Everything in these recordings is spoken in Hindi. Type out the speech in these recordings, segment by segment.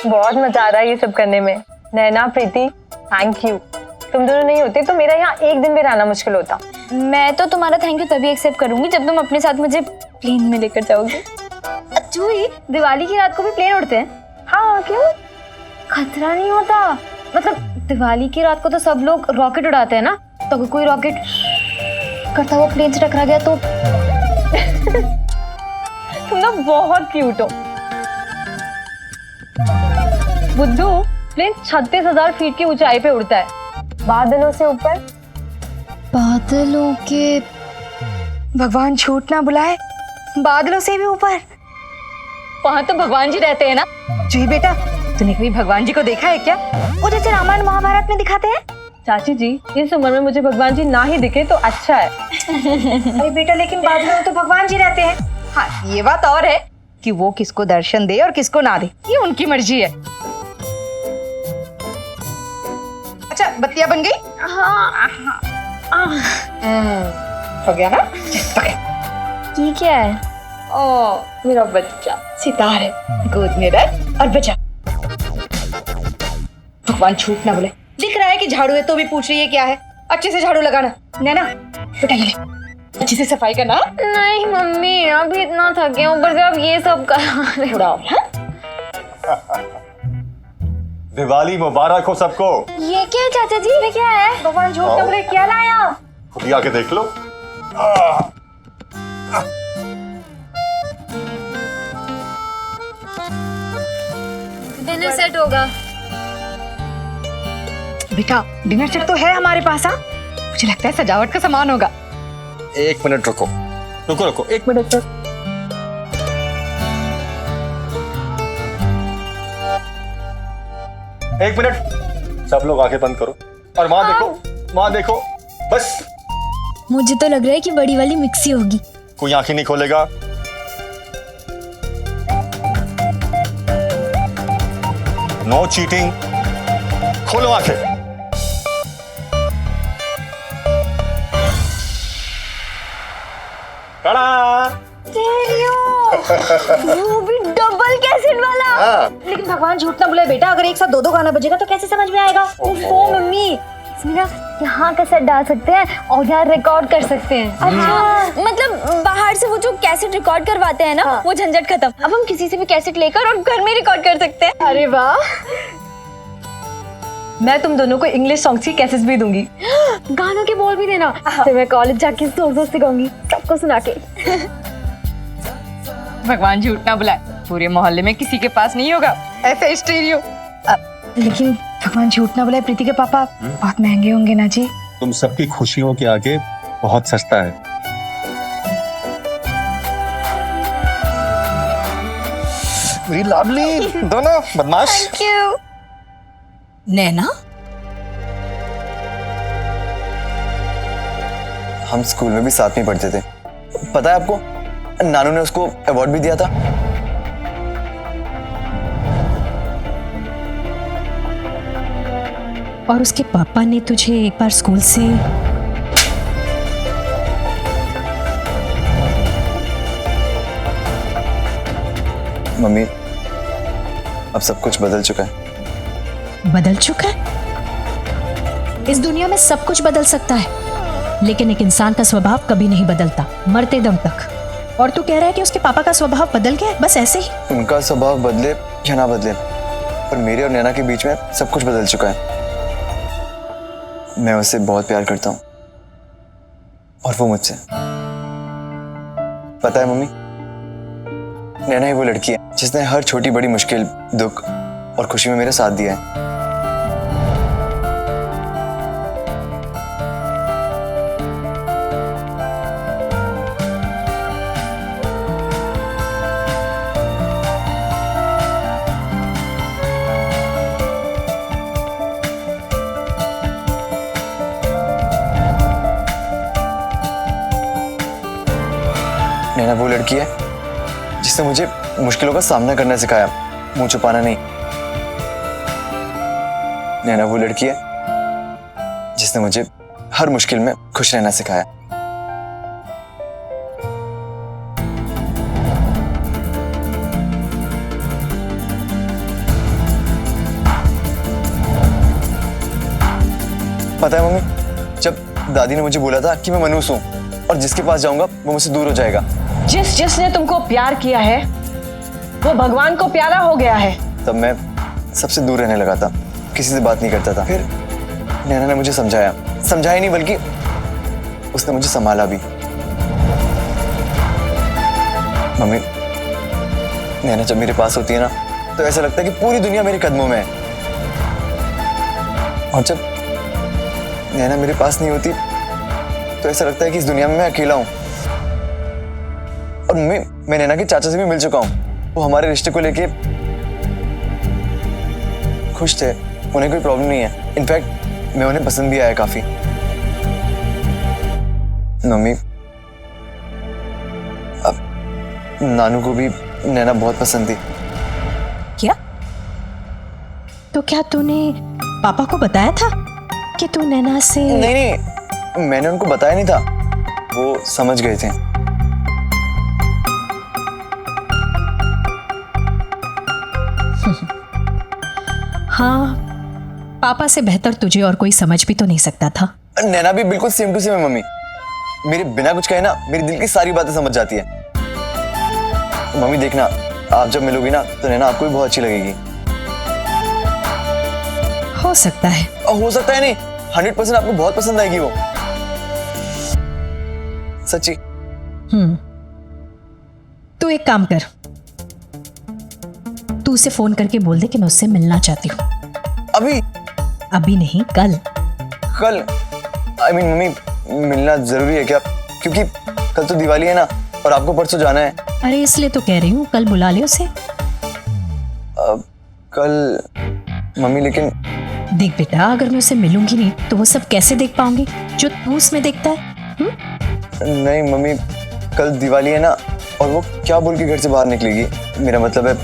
बहुत मजा आ रहा है ये सब करने में। नैना, प्रीति, थैंक यू। तुम दोनों नहीं होते तो मेरा यहाँ एक दिन भी रहना मुश्किल होता। मैं तो तुम्हारा थैंक यू तभी एक्सेप्ट करूंगी जब तुम अपने साथ मुझे प्लेन में लेकर जाओगे। जूही, दिवाली की रात को भी प्लेन उड़ते हैं? हाँ, क्यों? खतरा नहीं होता। मतलब दिवाली की रात को तो सब लोग रॉकेट उड़ाते हैं ना, तो अगर कोई रॉकेट करता हुआ प्लेन से टकरा गया तो तुम लोग बहुत क्यूट हो। बुद्धू, प्लेन 36,000 फीट की ऊंचाई पे उड़ता है, बादलों से ऊपर। बादलों के, भगवान झूठ ना बुलाए, बादलों से भी ऊपर। वहां तो भगवान जी रहते हैं ना। जूही बेटा, तूने कभी भगवान जी को देखा है क्या? वो जैसे रामायण महाभारत में दिखाते हैं। चाची जी, इस उम्र में मुझे भगवान जी ना ही दिखे तो अच्छा है। अरे बेटा, लेकिन बादलों में तो भगवान जी रहते हैं। हाँ, ये बात और है कि वो किसको दर्शन दे और किसको ना दे, ये उनकी मर्जी है। अच्छा, बत्तियां बन गई? हो गया ना? ये क्या है? ओ, मेरा बच्चा सितार है, गोद में रख और बजा। भगवान झूठ ना बोले, दिख रहा है कि झाड़ू है तो भी पूछ रही है क्या है। अच्छे से झाड़ू लगाना। नैना बेटा, ये ले, अच्छे से सफाई करना। नहीं मम्मी, अभी इतना थके हैं, ऊपर से अब ये सब करा रहे हो। उड़ाओ। दिवाली मुबारक हो सबको। ये क्या है चाचा जी? ये क्या है? भगवान झूठ ना बोले, क्या लाया? खुद ही आके देख लो। डिनर सेट होगा। बेटा, डिनर सेट तो है हमारे पास। हाँ, मुझे लगता है सजावट का सामान होगा। एक मिनट रुको, रुको रुको, एक मिनट तक। एक मिनट, सब लोग आंखें बंद करो और वहां देखो, वहां देखो, बस। मुझे तो लग रहा है कि बड़ी वाली मिक्सी होगी। कोई आंखें नहीं खोलेगा। No cheating. खोलो आंखें। वो भी डबल कैसेट वाला। हाँ। लेकिन भगवान झूठ ना बोले बेटा, अगर एक साथ दो गाना बजेगा तो कैसे समझ में आएगा? ओफो मम्मी, इसमें ना यहाँ कैसेट डाल सकते हैं और यहाँ रिकॉर्ड कर सकते हैं। अच्छा, मतलब बाहर से वो जो कैसेट रिकॉर्ड करवाते हैं ना, वो झंझट खत्म। अब हम किसी से भी कैसेट लेकर और घर में रिकॉर्ड कर सकते हैं। अरे वाह, मैं तुम दोनों को इंग्लिश सॉन्ग्स की कैसेट्स भी दूंगी। गानों के बोल भी देना, फिर मैं कॉलेज जाके जोर जोर से गाऊंगी सबको सुना के। भगवान झूठ ना बुलाए, पूरे मोहल्ले में किसी के पास नहीं होगा ऐसा स्टीरियो। लेकिन भगवान झूठ ना बुलाए, प्रीति के पापा बहुत महंगे होंगे ना जी? तुम सबकी खुशियों के आगे बहुत सस्ता है। मेरी लाडली दोनों बदमाश। Thank you. नैना, हम स्कूल में भी साथ में पढ़ते थे। पता है आपको, नानू ने उसको अवार्ड भी दिया था। और उसके पापा ने तुझे एक बार स्कूल से मम्मी, अब सब कुछ बदल चुका है। बदल चुका है? इस दुनिया में सब कुछ बदल सकता है, लेकिन एक इंसान का स्वभाव कभी नहीं बदलता, मरते दम तक। और तू कह रहा है कि उसके पापा का स्वभाव बदल गया है? बस ऐसे ही? उनका स्वभाव बदले या ना बदले, पर मेरे और नैना के बीच में सब कुछ बदल चुका है। मैं उससे बहुत प्यार करता हूँ और वो मुझसे। पता है मम्मी, नैना ही वो लड़की है जिसने हर छोटी बड़ी मुश्किल, दुख और खुशी में मेरा साथ दिया है। नैना वो लड़की है जिसने मुझे मुश्किलों का सामना करना सिखाया, मुंह छुपाना नहीं। नैना वो लड़की है जिसने मुझे हर मुश्किल में खुश रहना सिखाया। पता है मम्मी, जब दादी ने मुझे बोला था कि मैं मनहूस हूँ और जिसके पास जाऊंगा वो मुझसे दूर हो जाएगा, जिसने तुमको प्यार किया है वो भगवान को प्यारा हो गया है। तब मैं सबसे दूर रहने लगा था, किसी से बात नहीं करता था। फिर नैना ने मुझे समझाया नहीं बल्कि उसने मुझे संभाला भी। मम्मी, नैना जब मेरे पास होती है ना तो ऐसा लगता है कि पूरी दुनिया मेरे कदमों में है, और जब नैना मेरे पास नहीं होती तो ऐसा लगता है कि इस दुनिया में मैं अकेला हूं। और मैं नैना के चाचा से भी मिल चुका हूं, वो हमारे रिश्ते को लेके खुश थे, उन्हें कोई प्रॉब्लम नहीं है। इनफैक्ट मैं उन्हें पसंद भी आया काफी। मम्मी, अब नानू को भी नैना बहुत पसंद थी। क्या? तो क्या तूने पापा को बताया था कि तू नैना से? नहीं, मैंने उनको बताया नहीं था, वो समझ गए थे। हाँ, पापा से बेहतर तुझे और कोई समझ भी तो नहीं सकता था। नैना भी बिल्कुल सेम टू सेम है मम्मी, मेरे बिना कुछ कहे ना मेरे दिल की सारी बातें समझ जाती है। मम्मी देखना, आप जब मिलोगी ना तो नैना आपको भी बहुत अच्छी लगेगी। हो सकता है। और हो सकता है नहीं, 100% आपको बहुत पसंद आएगी वो, सच्ची। तू एक काम कर, तू उसे फोन करके बोल दे कि मैं उससे मिलना चाहती हूँ। अभी नहीं, कल। आई मीन मम्मी, मिलना जरूरी है क्या? क्योंकि कल तो दिवाली है ना और आपको परसों जाना है। अरे इसलिए तो कह रही हूँ, कल बुला ले उसे। कल मम्मी, लेकिन देख बेटा, अगर मैं उसे मिलूंगी नहीं तो वो सब कैसे देख पाऊंगी जो तू उसमें देखता है? नहीं मम्मी, कल दिवाली है ना और वो क्या बोल के घर से बाहर निकलेगी? मेरा मतलब है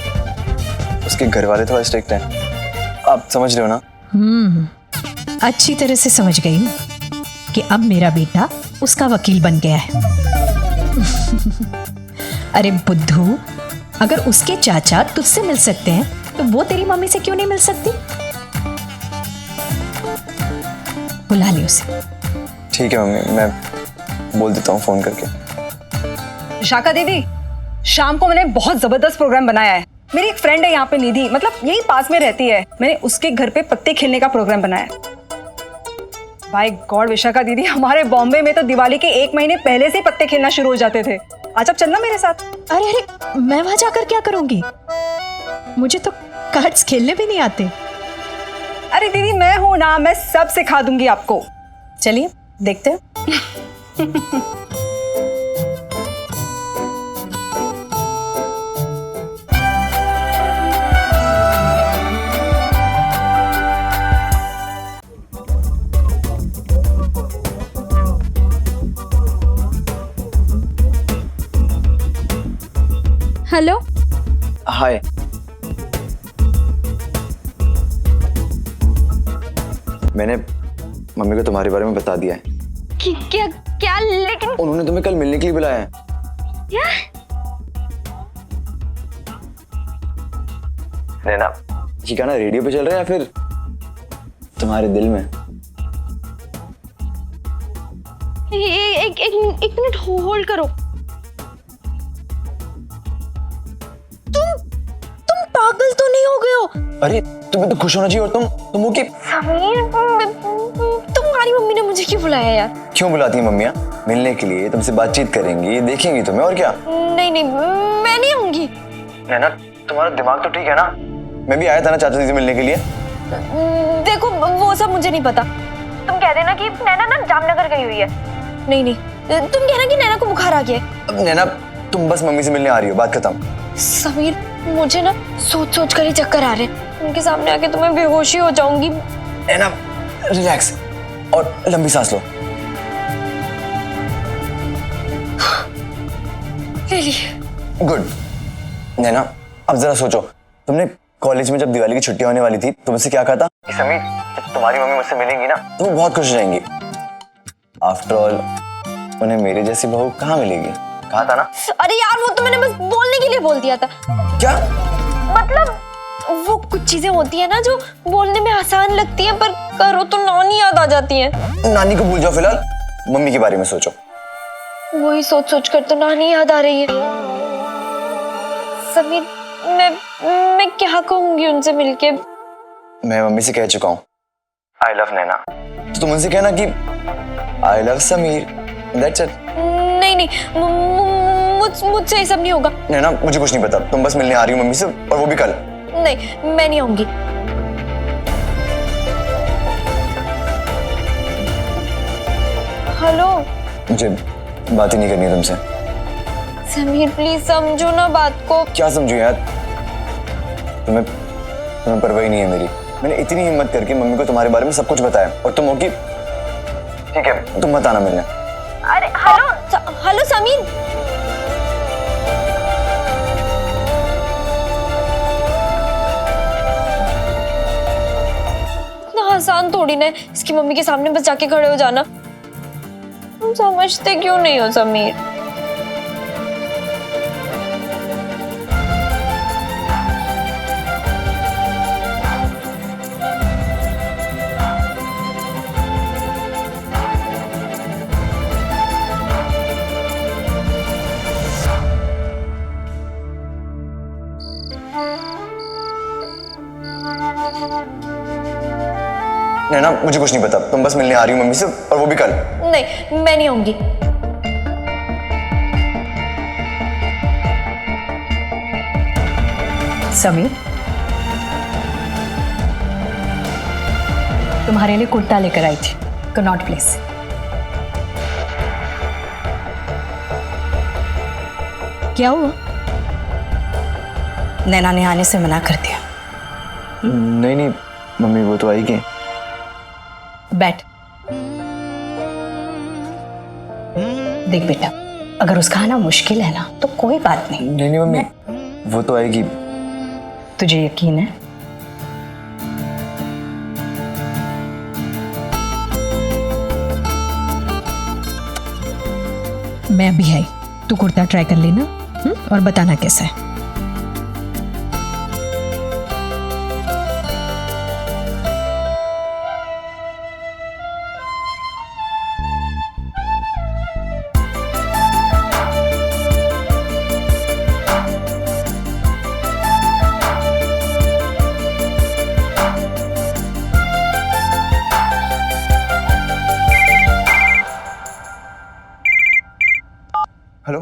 उसके घर वाले थोड़ा स्ट्रिक्ट हैं, आप समझ रहे हो ना? अच्छी तरह से समझ गई हूँ कि अब मेरा बेटा उसका वकील बन गया है। अरे बुद्धू, अगर उसके चाचा तुझसे मिल सकते हैं तो वो तेरी मम्मी से क्यों नहीं मिल सकती? बुला ले उसे। ठीक है मम्मी, मैं बोल देता हूँ फोन करके। विशाखा दीदी, शाम को मैंने बहुत जबरदस्त प्रोग्राम बनाया है। मेरी एक फ्रेंड है यहाँ पे निधि, मतलब यही पास में रहती है, मैंने उसके घर पे पत्ते खेलने का प्रोग्राम बनाया है। बाय गॉड विशाखा दीदी, हमारे बॉम्बे में तो दिवाली के 1 महीने पहले से पत्ते खेलना शुरू हो जाते थे। आज आप चलना मेरे साथ। अरे मैं वहां जाकर क्या करूंगी? मुझे तो कार्ड्स खेलने भी नहीं आते। अरे दीदी, मैं हूं ना, मैं सब सिखा दूंगी आपको। चलिए देखते हैं। हेलो। हाय। मैंने मम्मी को तुम्हारे बारे में बता दिया है। क्या क्या? लेकिन उन्होंने तुम्हें कल मिलने के लिए बुलाया है। क्या? नैना, ये गाना रेडियो पे चल रहा है या फिर तुम्हारे दिल में? एक मिनट होल्ड करो। तुम पागल तो नहीं हो गए हो? अरे तुम्हें तो खुश होना चाहिए, और तुम वो कि समीर, तुम्हारी मम्मी ने मुझे क्यों बुलाया यार? क्यों बुलाती है मम्मियाँ? मिलने के लिए, तुमसे बातचीत करेंगी, देखेंगी तुम्हें, और क्या? नहीं, मैं नहीं आऊंगी। नैना, तुम्हारा दिमाग तो ठीक है ना? मैं भी आया था ना चाचा जी से मिलने के लिए। देखो वो सब मुझे नहीं पता। तुम कह देना कि नैना ना जामनगर गई हुई है। नहीं, तुम कहना कि नैना को बुखार आ गया है। अब नैना, तुम बस मम्मी से मिलने आ रही हो, बात खत्म। समीर, मुझे ना सोच कर ही चक्कर आ रहे हैं। उनके सामने आके तो मैं बेहोशी हो जाऊंगी। नैना, रिलैक्स और लंबी सांस लो। ले ली। गुड। नैना, अब जरा सोचो, तुमने कॉलेज में जब दिवाली की छुट्टियां होने वाली थी तो मुझसे क्या कहा था? समीर, जब तुम्हारी मम्मी मुझसे मिलेंगी ना तो वो बहुत खुश हो जाएंगी। आफ्टर ऑल उन्हें मेरे जैसी बहू कहाँ मिलेगी? कहा था ना? अरे यार, वो तो मैंने बस बोलने के लिए बोल दिया था। क्या? मतलब वो कुछ चीजें होती है ना जो बोलने में आसान लगती है पर करो तो नानी याद आ जाती है। नानी को भूल जाओ, फिलहाल मम्मी के बारे में सोचो। वही सोच सोच कर तो नानी याद आ रही है। समीर, मैं क्या कहूंगी उनसे मिलके? मैं मम्मी से कह चुका हूँ आई लव नैना, तो तुम उनसे कहना कि I love Sameer, that's it. नहीं नहीं, मुझसे ये सब नहीं होगा। नैना मुझे कुछ नहीं पता, तुम बस मिलने आ रही हो मम्मी से, और वो भी कल। नहीं, मैं नहीं आऊंगी। हेलो, मुझे बात ही नहीं करनी है तुमसे। समीर प्लीज समझो ना बात को। क्या समझू यार, तुम्हें परवाह ही नहीं है मेरी। मैंने इतनी हिम्मत करके मम्मी को तुम्हारे बारे में सब कुछ बताया, और तुम हो कि ठीक है तुम मत आना मिलने। अरे हेलो समीर, इतना आसान थोड़ी ना है इसकी मम्मी के सामने बस जाके खड़े हो जाना। तुम समझते क्यों नहीं हो समीर? नैना मुझे कुछ नहीं पता, तुम बस मिलने आ रही हो मम्मी से, और वो भी कल। नहीं, मैं नहीं आऊंगी। समीर, तुम्हारे लिए कुर्ता लेकर आई थी, कनॉट प्लीज। क्या हुआ? नैना ने आने से मना कर दिया। नहीं नहीं मम्मी, वो तो आएगी। बैठ। देख बेटा, अगर उसका आना मुश्किल है ना तो कोई बात नहीं। नहीं नहीं मम्मी, वो तो आएगी। तुझे यकीन है? मैं भी आई, तू कुर्ता ट्राई कर लेना और बताना कैसा है। हेलो,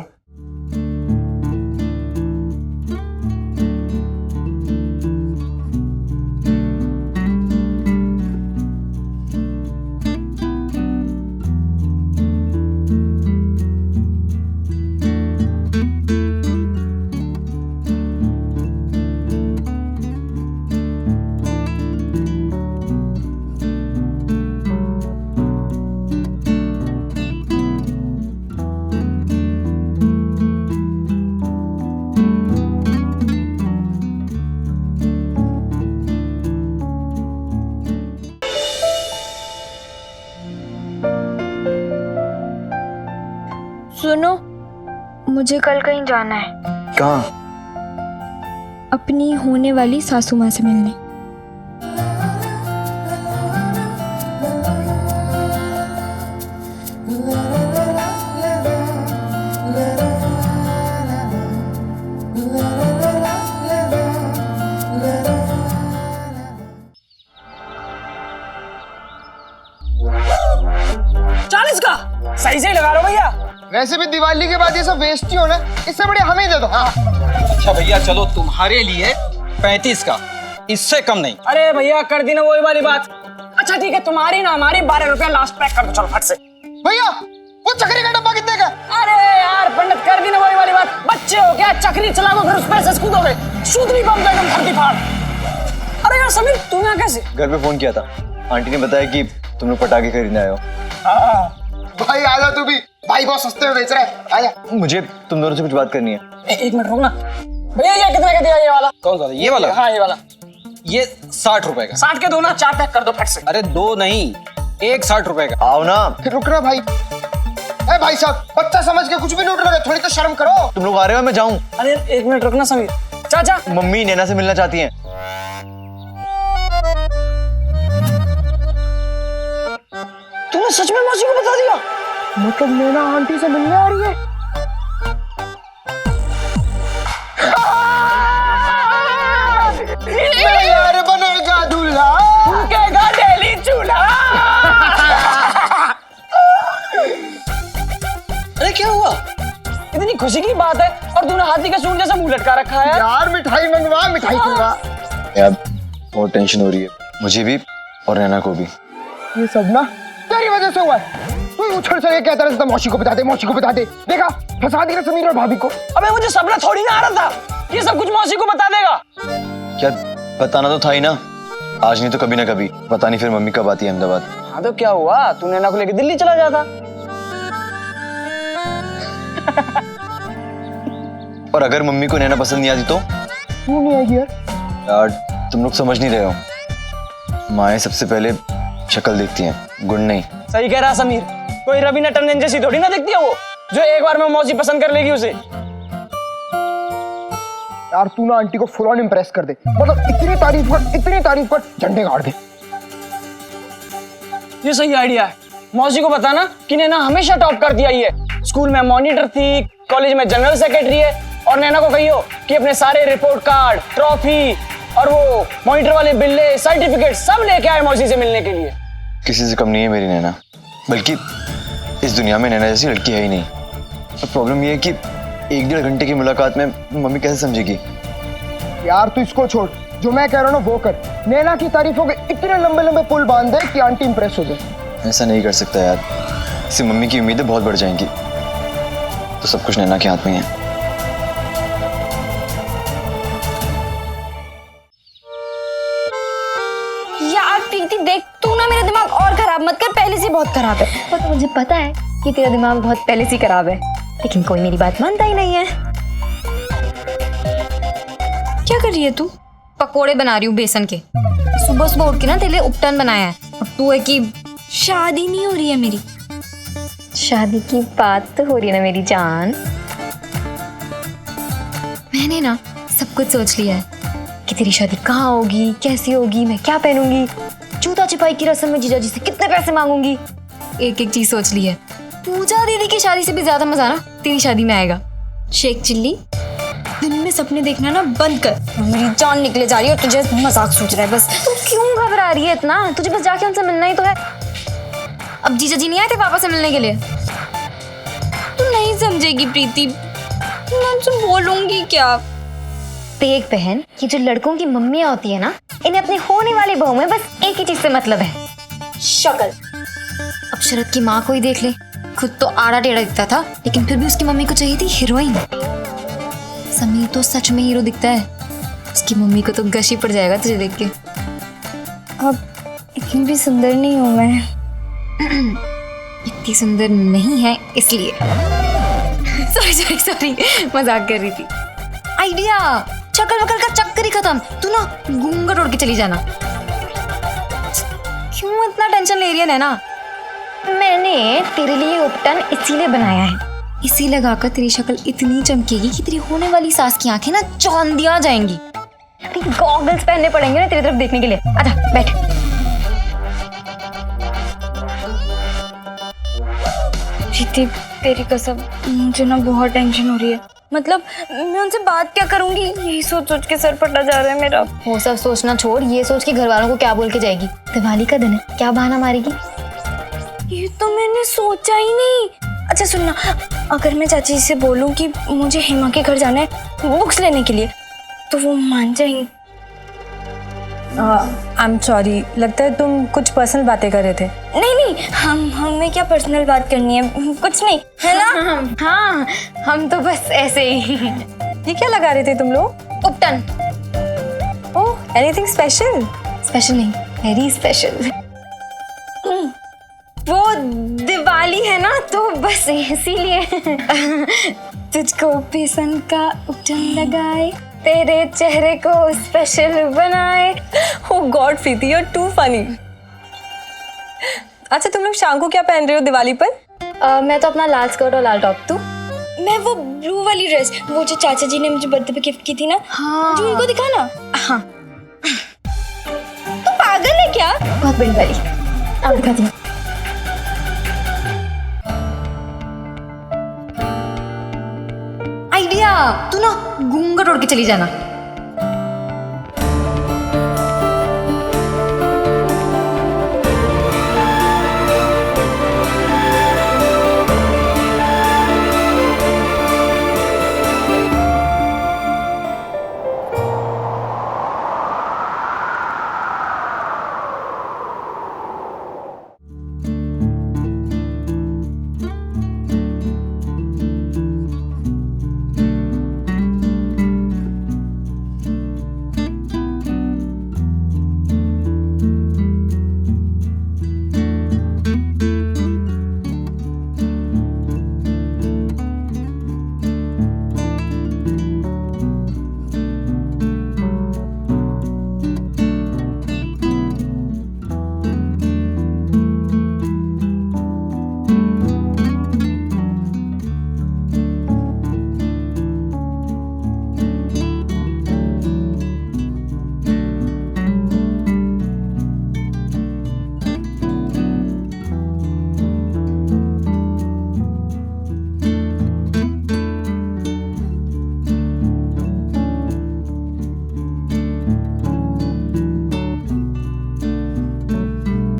सुनो, मुझे कल कहीं जाना है, कहाँ? अपनी होने वाली सासू माँ से मिलने। सही से ही लगा लो भैया। वैसे भी दिवाली के बाद ये सब वेस्ट ही हो ना, इससे बढ़िया हमें ही दे दो। हाँ अच्छा भैया चलो, तुम्हारे लिए 35 का, इससे कम नहीं। अरे भैया कर दी ना वही वाली बात। अच्छा ठीक है, तुम्हारी ना हमारी 12 रुपया लास्ट पैक कर दो, चलो फट से। भैया वो चक्री का डब्बा कितने का? अरे यार पंडित कर दी ना वही वाली बात। बच्चे हो क्या, चक्री चला दो फिर उस पैसे से कूदोगे, सूद नहीं बम एकदम धरती फाड़। अरे यार समीर, तुम यहाँ कैसे? घर पे फोन किया था, आंटी ने बताया कि तुम लोग पटाखे खरीदने आए हो। भाई आजा तू भी, भाई बहुत सस्ते में बेच रहा है, आजा। मुझे तुम दोनों से कुछ बात करनी है। एक मिनट रुकना भैया, ये कितने का दिया ये वाला? कौन सा? ये वाला? हाँ ये वाला। ये 60 रुपए का। 60 के दो ना, 4 पैक कर दो फट से। अरे दो नहीं, एक 60 रुपए का। आओ ना। फिर रुक रहा भाई। ए भाई साहब, बच्चा समझ के कुछ भी लूट रहे, थोड़ी तो शर्म करो। तुम लोग आ रहे हो, मैं जाऊं? अरे एक मिनट रुकना समीर। चाचा, मम्मी नैना से मिलना चाहती हैं। तूने सच में मौसी को बता दिया? मतलब नैना आंटी से मिलने आ रही है? मैं यार बनेगा दूल्हा, फूकेगा डेली चूल्हा। अरे क्या हुआ? इतनी खुशी की बात है और तूने हाथी का सूंड जैसा मुंह लटका रखा है। यार मिठाई मंगवा, मिठाई खिलवा। यार बहुत टेंशन हो रही है मुझे भी और नैना को भी। ये सब ना तेरी वजह से हुआ है। तू उछल चल के कहता रहता मौसी को बता दे, मौसी को बता दे। देखा, फंसा दिया समीर और भाभी को। अबे मुझे सपना थोड़ी ना आ रहा था ये सब कुछ मौसी को बता देगा। क्या बताना तो था ही ना, आज नहीं तो कभी ना कभी। पता नहीं फिर मम्मी कब आती है अहमदाबाद। हाँ तो क्या हुआ, तू नैना को लेके दिल्ली चला जाता। और अगर मम्मी को नैना पसंद नहीं आती तो? क्यों नहीं आएगी यार? यार तुम लोग समझ नहीं रहे हो, माएँ सबसे पहले शक्ल देखती हैं, गुण नहीं। सही कह रहा समीर, कोई रवीना टंडन जैसी थोड़ी ना दिखती है वो, जो एक बार में मौसी पसंद कर लेगी उसे। यार तू ना आंटी को फुल ऑन इम्प्रेस कर दे, मतलब इतनी तारीफ कर झंडे गाड़ दे। ये सही आइडिया है। मौसी को बताना कि नैना हमेशा टॉप करती आई है, स्कूल में मॉनिटर थी, कॉलेज में जनरल सेक्रेटरी है। और नैना को कहियो कि अपने सारे रिपोर्ट कार्ड, ट्रॉफी और वो मॉनिटर वाले बिल्ले, सर्टिफिकेट सब लेके आए मौसी से मिलने के लिए। किसी से कम नहीं है मेरी नैना, बल्कि इस दुनिया में नैना जैसी लड़की है ही नहीं। और प्रॉब्लम ये है कि 1-1.5 घंटे की मुलाकात में मम्मी कैसे समझेगी? यार तू इसको छोड़, जो मैं कह रहा हूँ ना वो कर। नैना की तारीफों के इतने लंबे लंबे पुल बांध दे कि आंटी इंप्रेस हो जाए। ऐसा नहीं कर सकता यार, इससे मम्मी की उम्मीदें बहुत बढ़ जाएंगी। तो सब कुछ नैना के हाथ में ही है। यार प्रीति देख, तू ना मेरा दिमाग और खराब मत कर, पहले से बहुत खराब है। वो तो मुझे पता है कि तेरा दिमाग बहुत पहले से खराब है, लेकिन कोई मेरी बात मानता ही नहीं है। क्या कर रही है तू? पकोड़े बना रही हूँ बेसन के। सुबह सुबह उठ के ना तेरे लिए उपटन बनाया है, और तू है कि शादी नहीं हो रही है मेरी। शादी की बात तो हो रही है ना मेरी जान। मैंने ना सब कुछ सोच लिया है कि तेरी शादी कहाँ होगी, कैसी होगी, मैं क्या पहनूंगी, जूता छिपाई की रस्म में जीजा जी से कितने पैसे मांगूंगी। एक एक चीज सोच ली है। पूजा दीदी की शादी से भी ज्यादा मजा ना तेरी शादी में आएगा। शेख चिल्ली, दिन में सपने देखना ना बंद कर, मेरी जान निकले जा रही है और तुझे मजाक सोच रहा है बस। तू क्यों घबरा रही है इतना? तुझे बस जाके उनसे मिलना ही तो है। अब जीजा जी नहीं आए थे पापा से मिलने के लिए? तू नहीं समझेगी प्रीति, मैं तुझसे बोलूंगी क्या? देख बहन, ये जो लड़कों की मम्मियाँ होती है ना, इन्हें अपनी होने वाली बहू में बस एक ही चीज से मतलब है, शक्ल। अब शरद की माँ को ही देख ले, खुद तो आड़ा टेढ़ा दिखता था, लेकिन फिर भी उसकी मम्मी को चाहिए थी हीरोइन। समीर तो सच में हीरो दिखता है, उसकी मम्मी को तो गश ही पड़ जाएगा तुझे देख के। अब इतनी भी सुंदर नहीं हूँ मैं। इतनी सुंदर नहीं है इसलिए। सॉरी मजाक कर रही थी। आइडिया, शक्ल वकल का चक्कर ही खत्म। तू ना घूंघट ओढ़ के चली जाना। क्यों इतना टेंशन ले रही है नैना? मैंने तेरे लिए उपटन इसीलिए बनाया है। इसी लगाकर तेरी शक्ल इतनी चमकेगी कि तेरी होने वाली सास की आंखें ना चौंधिया जाएंगी। गॉगल्स पहनने पड़ेंगे ना तेरी तरफ देखने के लिए। आजा बैठ। प्रीति तेरी कसम, मुझे ना बहुत टेंशन हो रही है। मतलब मैं उनसे बात क्या करूंगी, यही सोच सोच के सर फटा जा रहा है मेरा। वो सब सोचना छोड़, ये सोच के घर वालों को क्या बोल के जाएगी। दिवाली का दिन है, क्या बहाना मारेगी? ये तो मैंने सोचा ही नहीं। अच्छा सुनना, अगर मैं चाची जी से बोलूं कि मुझे हेमा के घर जाना है बुक्स लेने के लिए, तो वो मान जाएंगी? आई एम सॉरी, लगता है तुम कुछ पर्सनल बातें कर रहे थे। नहीं, हमें क्या पर्सनल बात करनी है, कुछ नहीं है ना। हाँ, हम तो बस ऐसे ही। ये क्या लगा रहे थे तुम लोग? उपटन। ओह, एनीथिंग स्पेशल? स्पेशल नहीं, वेरी स्पेशल। वो दिवाली है ना, तो बस इसीलिए। तुझको बेसन का उपटन लगाए, तेरे चेहरे को स्पेशल बनाए। Oh God Preeti, you are too funny. अच्छा तुम लोग शाम को क्या पहन रहे हो दिवाली पर? मैं तो अपना लाल स्कर्ट और लाल टॉप। तू? मैं वो ब्लू वाली ड्रेस, वो जो चाचा जी ने मुझे बर्थडे पे गिफ्ट की थी ना। हाँ। जो उनको दिखा ना। हाँ। तू पागल है क्या? बहुत बड़ी वाली। अब दिखाती हूँ। तू ना घूंघट ओढ़ के चली जाना।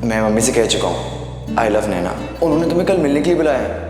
मैं मम्मी से कह चुका हूँ आई लव नैना। उन्होंने तुम्हें कल मिलने के लिए बुलाया है।